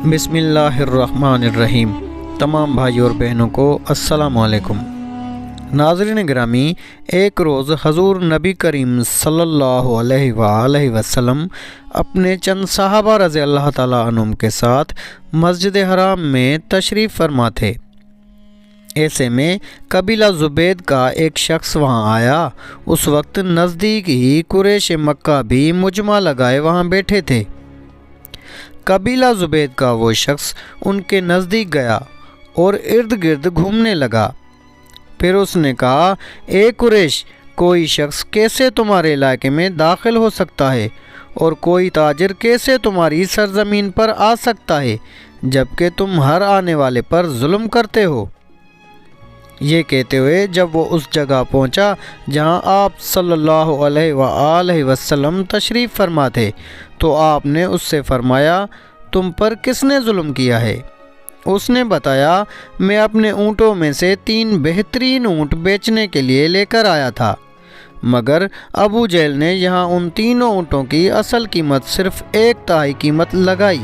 بسم اللہ الرحمن الرحیم۔ تمام بھائی اور بہنوں کو السلام علیکم۔ ناظرین گرامی، ایک روز حضور نبی کریم صلی اللہ علیہ وآلہ وسلم اپنے چند صحابہ رضی اللہ تعالیٰ عنہم کے ساتھ مسجد حرام میں تشریف فرما تھے۔ ایسے میں قبیلہ زبید کا ایک شخص وہاں آیا۔ اس وقت نزدیک ہی قریش مکہ بھی مجمع لگائے وہاں بیٹھے تھے۔ قبیلہ زبید کا وہ شخص ان کے نزدیک گیا اور ارد گرد گھومنے لگا۔ پھر اس نے کہا، اے قریش، کوئی شخص کیسے تمہارے علاقے میں داخل ہو سکتا ہے اور کوئی تاجر کیسے تمہاری سرزمین پر آ سکتا ہے جبکہ تم ہر آنے والے پر ظلم کرتے ہو؟ یہ کہتے ہوئے جب وہ اس جگہ پہنچا جہاں آپ صلی اللہ علیہ وآلہ وسلم تشریف فرما تھے تو آپ نے اس سے فرمایا، تم پر کس نے ظلم کیا ہے؟ اس نے بتایا، میں اپنے اونٹوں میں سے 3 بہترین اونٹ بیچنے کے لیے لے کر آیا تھا، مگر ابو جہل نے یہاں ان تینوں اونٹوں کی اصل قیمت صرف 1/3 قیمت لگائی،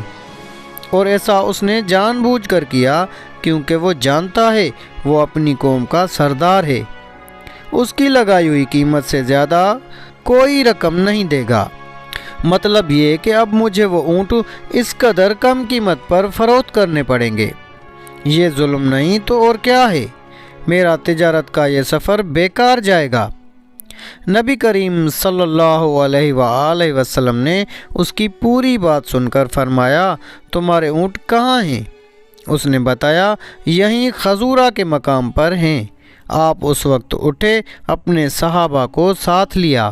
اور ایسا اس نے جان بوجھ کر کیا کیونکہ وہ جانتا ہے وہ اپنی قوم کا سردار ہے۔ اس کی لگائی ہوئی قیمت سے زیادہ کوئی رقم نہیں دے گا۔ مطلب یہ کہ اب مجھے وہ اونٹ اس قدر کم قیمت پر فروخت کرنے پڑیں گے۔ یہ ظلم نہیں تو اور کیا ہے؟ میرا تجارت کا یہ سفر بیکار جائے گا۔ نبی کریم صلی اللہ علیہ وآلہ وسلم نے اس کی پوری بات سن کر فرمایا، تمہارے اونٹ کہاں ہیں؟ اس نے بتایا، یہیں خزورہ کے مقام پر ہیں۔ آپ اس وقت اٹھے، اپنے صحابہ کو ساتھ لیا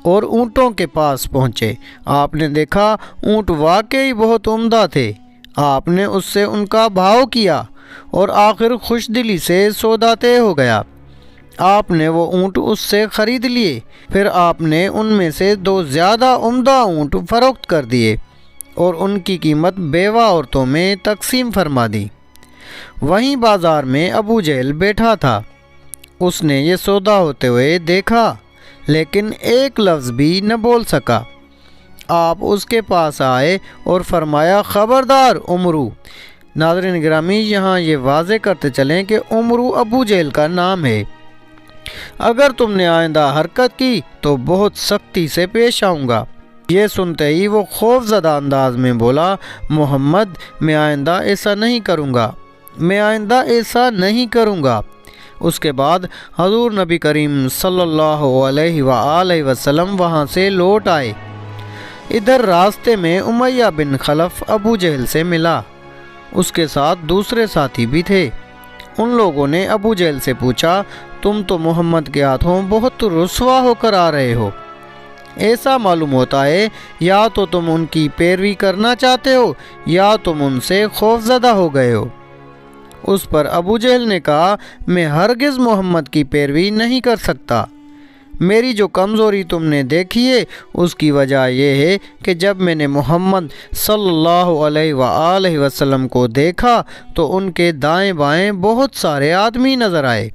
اور اونٹوں کے پاس پہنچے۔ آپ نے دیکھا اونٹ واقعی بہت عمدہ تھے۔ آپ نے اس سے ان کا بھاؤ کیا اور آخر خوش دلی سے سودا طے ہو گیا۔ آپ نے وہ اونٹ اس سے خرید لیے۔ پھر آپ نے ان میں سے 2 زیادہ عمدہ اونٹ فروخت کر دیے اور ان کی قیمت بیوہ عورتوں میں تقسیم فرما دی۔ وہیں بازار میں ابو جہل بیٹھا تھا۔ اس نے یہ سودا ہوتے ہوئے دیکھا لیکن ایک لفظ بھی نہ بول سکا۔ آپ اس کے پاس آئے اور فرمایا، خبردار عمرو۔ ناظرین گرامی، یہاں یہ واضح کرتے چلیں کہ عمرو ابو جہل کا نام ہے۔ اگر تم نے آئندہ حرکت کی تو بہت سختی سے پیش آؤں گا۔ یہ سنتے ہی وہ خوف زدہ انداز میں بولا، محمد، میں آئندہ ایسا نہیں کروں گا، میں آئندہ ایسا نہیں کروں گا۔ اس کے بعد حضور نبی کریم صلی اللہ علیہ وآلہ وسلم وہاں سے لوٹ آئے۔ ادھر راستے میں امیہ بن خلف ابو جہل سے ملا۔ اس کے ساتھ دوسرے ساتھی بھی تھے۔ ان لوگوں نے ابو جہل سے پوچھا، تم تو محمد کے ہاتھوں بہت رسوا ہو کر آ رہے ہو۔ ایسا معلوم ہوتا ہے یا تو تم ان کی پیروی کرنا چاہتے ہو یا تم ان سے خوف زدہ ہو گئے ہو۔ اس پر ابو جہل نے کہا، میں ہرگز محمد کی پیروی نہیں کر سکتا۔ میری جو کمزوری تم نے دیکھی ہے اس کی وجہ یہ ہے کہ جب میں نے محمد صلی اللہ علیہ وآلہ وسلم کو دیکھا تو ان کے دائیں بائیں بہت سارے آدمی نظر آئے۔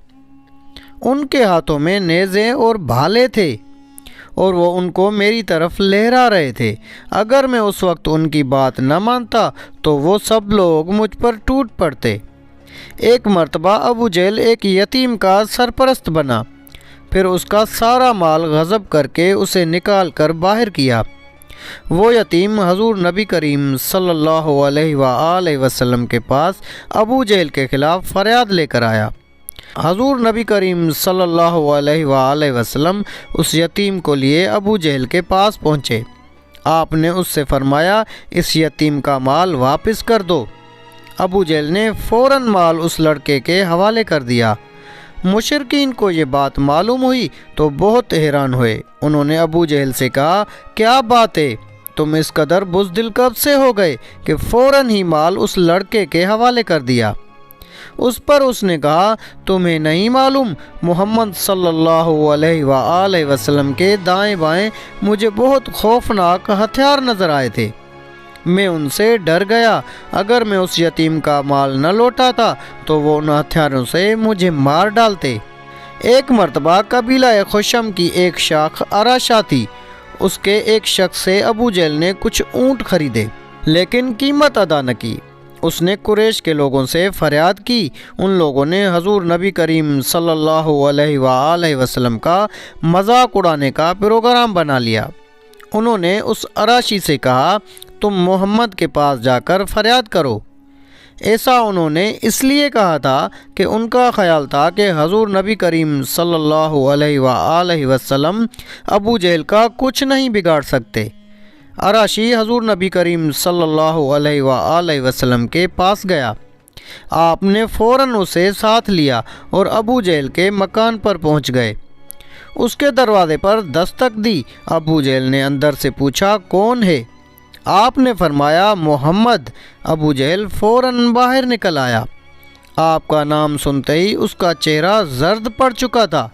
ان کے ہاتھوں میں نیزے اور بھالے تھے اور وہ ان کو میری طرف لہرا رہے تھے۔ اگر میں اس وقت ان کی بات نہ مانتا تو وہ سب لوگ مجھ پر ٹوٹ پڑتے۔ ایک مرتبہ ابو جہل ایک یتیم کا سرپرست بنا، پھر اس کا سارا مال غصب کر کے اسے نکال کر باہر کیا۔ وہ یتیم حضور نبی کریم صلی اللہ علیہ وآلہ وسلم کے پاس ابو جہل کے خلاف فریاد لے کر آیا۔ حضور نبی کریم صلی اللہ علیہ وآلہ وسلم اس یتیم کو لیے ابو جہل کے پاس پہنچے۔ آپ نے اس سے فرمایا، اس یتیم کا مال واپس کر دو۔ ابو جہل نے فوراً مال اس لڑکے کے حوالے کر دیا۔ مشرکین کو یہ بات معلوم ہوئی تو بہت حیران ہوئے۔ انہوں نے ابو جہل سے کہا، کیا بات ہے؟ تم اس قدر بزدل کب سے ہو گئے کہ فوراً ہی مال اس لڑکے کے حوالے کر دیا؟ اس پر اس نے کہا، تمہیں نہیں معلوم محمد صلی اللہ علیہ وآلہ وسلم کے دائیں بائیں مجھے بہت خوفناک ہتھیار نظر آئے تھے۔ میں ان سے ڈر گیا۔ اگر میں اس یتیم کا مال نہ لوٹاتا تو وہ ان ہتھیاروں سے مجھے مار ڈالتے۔ ایک مرتبہ قبیلہ خشم کی ایک شاخ اراشا تھی۔ اس کے ایک شخص سے ابو جہل نے کچھ اونٹ خریدے۔ لیکن قیمت ادا نہ کی۔ اس نے قریش کے لوگوں سے فریاد کی۔ ان لوگوں نے حضور نبی کریم صلی اللہ علیہ وآلہ وسلم کا مذاق اڑانے کا پروگرام بنا لیا۔ انہوں نے اس اراشی سے کہا تم محمد کے پاس جا کر فریاد کرو۔ ایسا انہوں نے اس لیے کہا تھا کہ ان کا خیال تھا کہ حضور نبی کریم صلی اللہ علیہ وآلہ وسلم ابو جہل کا کچھ نہیں بگاڑ سکتے۔ اراشی حضور نبی کریم صلی اللہ علیہ وآلہ وسلم کے پاس گیا۔ آپ نے فوراً اسے ساتھ لیا اور ابو جہل کے مکان پر پہنچ گئے۔ اس کے دروازے پر دستک دی۔ ابو جہل نے اندر سے پوچھا کون ہے؟ آپ نے فرمایا محمد۔ ابو جہل فوراً باہر نکل آیا۔ آپ کا نام سنتے ہی اس کا چہرہ زرد پڑ چکا تھا۔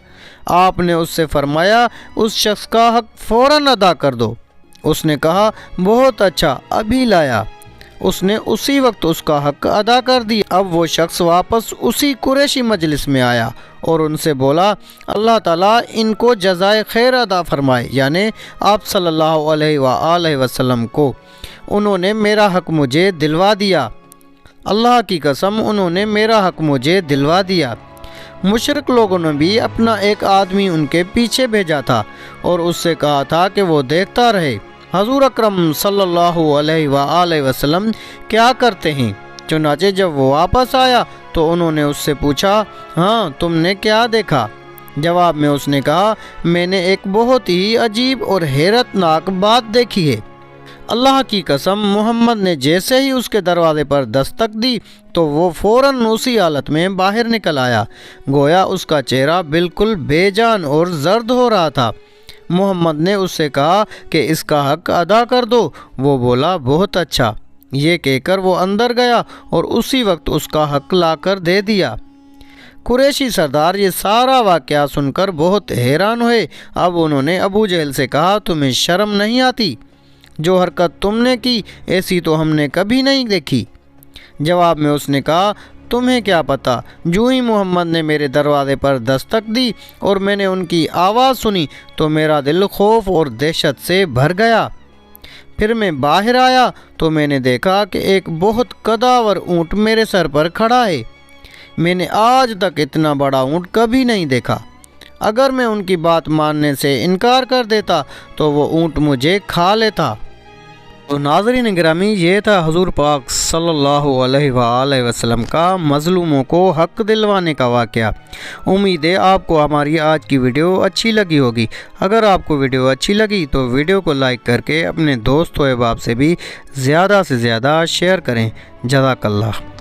آپ نے اس سے فرمایا اس شخص کا حق فوراً ادا کر دو۔ اس نے کہا بہت اچھا، ابھی لایا۔ اس نے اسی وقت اس کا حق ادا کر دیا۔ اب وہ شخص واپس اسی قریشی مجلس میں آیا اور ان سے بولا اللہ تعالیٰ ان کو جزائے خیر ادا فرمائے، یعنی آپ صلی اللہ علیہ وآلہ وسلم کو۔ انہوں نے میرا حق مجھے دلوا دیا، اللہ کی قسم انہوں نے میرا حق مجھے دلوا دیا۔ مشرک لوگوں نے بھی اپنا ایک آدمی ان کے پیچھے بھیجا تھا اور اس سے کہا تھا کہ وہ دیکھتا رہے حضور اکرم صلی اللہ علیہ وآلہ وسلم کیا کرتے ہیں۔ چنانچہ جب وہ واپس آیا تو انہوں نے اس سے پوچھا ہاں تم نے کیا دیکھا؟ جواب میں اس نے کہا میں نے ایک بہت ہی عجیب اور حیرت ناک بات دیکھی ہے۔ اللہ کی قسم محمد نے جیسے ہی اس کے دروازے پر دستک دی تو وہ فوراً اسی حالت میں باہر نکل آیا، گویا اس کا چہرہ بالکل بے جان اور زرد ہو رہا تھا۔ محمد نے اس سے کہا کہ اس کا حق ادا کر دو۔ وہ بولا بہت اچھا۔ یہ کہہ کر وہ اندر گیا اور اسی وقت اس کا حق لا کر دے دیا۔ قریشی سردار یہ سارا واقعہ سن کر بہت حیران ہوئے۔ اب انہوں نے ابو جہل سے کہا تمہیں شرم نہیں آتی؟ جو حرکت تم نے کی ایسی تو ہم نے کبھی نہیں دیکھی۔ جواب میں اس نے کہا تمہیں کیا پتہ؟ جو ہی محمد نے میرے دروازے پر دستک دی اور میں نے ان کی آواز سنی تو میرا دل خوف اور دہشت سے بھر گیا۔ پھر میں باہر آیا تو میں نے دیکھا کہ ایک بہت قداور اونٹ میرے سر پر کھڑا ہے۔ میں نے آج تک اتنا بڑا اونٹ کبھی نہیں دیکھا۔ اگر میں ان کی بات ماننے سے انکار کر دیتا تو وہ اونٹ مجھے کھا لیتا۔ تو ناظرین گرامی یہ تھا حضور پاک صلی اللہ علیہ وآلہ وسلم کا مظلوموں کو حق دلوانے کا واقعہ۔ امید ہے آپ کو ہماری آج کی ویڈیو اچھی لگی ہوگی۔ اگر آپ کو ویڈیو اچھی لگی تو ویڈیو کو لائک کر کے اپنے دوست و احباب سے بھی زیادہ سے زیادہ شیئر کریں۔ جزاک اللہ۔